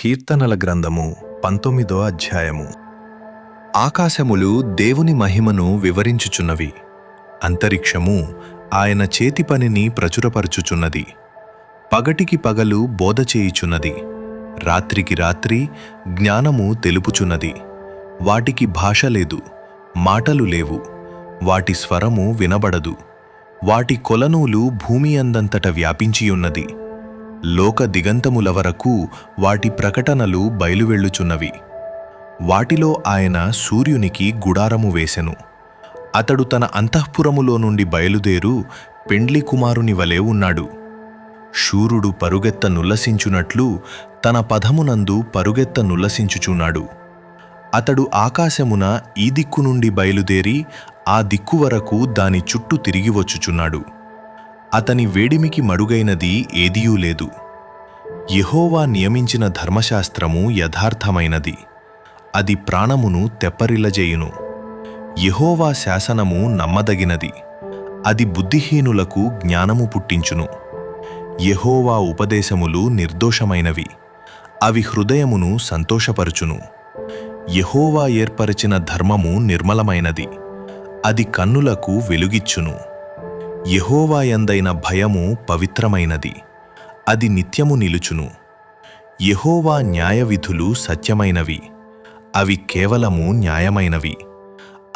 కీర్తనల గ్రంథము 19వ అధ్యాయము. ఆకాశములు దేవుని మహిమను వివరించుచున్నవి, అంతరిక్షము ఆయన చేతి పనిని ప్రచురపరచుచున్నది. పగటికి పగలు బోధ చేయుచున్నది, రాత్రికి రాత్రి జ్ఞానము తెలుపుచున్నది. వాటికి భాష లేదు, మాటలు లేవు, వాటి స్వరము వినబడదు. వాటి కొలనూలు భూమి అందంతట వ్యాపించియున్నది. లోక దిగంతముల వరకు వాటి ప్రకటనలు బయలువెళ్ళుచున్నవి. వాటిలో ఆయన సూర్యునికి గుడారము వేసెను. అతడు తన అంతఃపురములో నుండి బయలుదేరు పెండ్లి కుమారుని వలె ఉన్నాడు. శూరుడు పరుగెత్త నుల్లసించునట్లు తన పదమునందు పరుగెత్త నుల్లసించుచున్నాడు. అతడు ఆకాశమున ఈ దిక్కు నుండి బయలుదేరి ఆ దిక్కు వరకు దాని చుట్టూ తిరిగి వచ్చుచున్నాడు. అతని వేడిమికి మడుగైనది ఏదియూ లేదు. యెహోవా నియమించిన ధర్మశాస్త్రము యథార్థమైనది, అది ప్రాణమును తెప్పరిల్లజేయును. యెహోవా శాసనము నమ్మదగినది, అది బుద్ధిహీనులకు జ్ఞానము పుట్టించును. యెహోవా ఉపదేశములు నిర్దోషమైనవి, అవి హృదయమును సంతోషపరచును. యెహోవా ఏర్పరచిన ధర్మము నిర్మలమైనది, అది కన్నులకు వెలుగిచ్చును. యెహోవా యందైన భయము పవిత్రమైనది, అది నిత్యము నిలుచును. యెహోవా న్యాయవిధులు సత్యమైనవి, అవి కేవలము న్యాయమైనవి.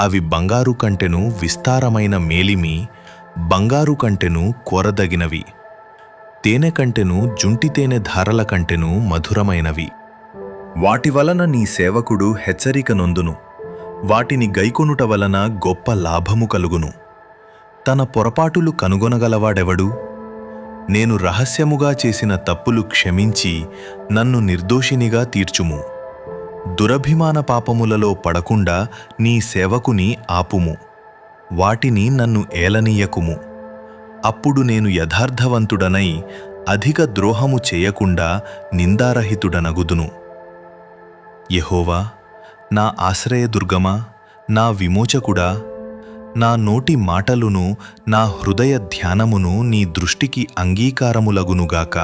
అవి బంగారు కంటెను విస్తారమైన మేలిమి, బంగారు కంటెను కోరదగినవి. తేనె కంటెను జుంటి తేనె ధారల కంటెను మధురమైనవి. వాటి వలన నీ సేవకుడు హెచ్చరిక నొందును, వాటిని గైకొనుట వలన గొప్ప లాభము కలుగును. తన పొరపాటులు కనుగొనగలవాడెవడు? నేను రహస్యముగా చేసిన తప్పులు క్షమించి నన్ను నిర్దోషినిగా తీర్చుము. దురభిమాన పాపములలో పడకుండా నీ సేవకుని ఆపుము, వాటిని నన్ను ఏలనీయకుము. అప్పుడు నేను యథార్థవంతుడనై అధిక ద్రోహము చేయకుండా నిందారహితుడనగుదును. యెహోవా, నా ఆశ్రయదుర్గమా, నా విమోచకుడా, నా నోటి మాటలును నా హృదయ ధ్యానమును నీ దృష్టికి అంగీకారములగునుగాక.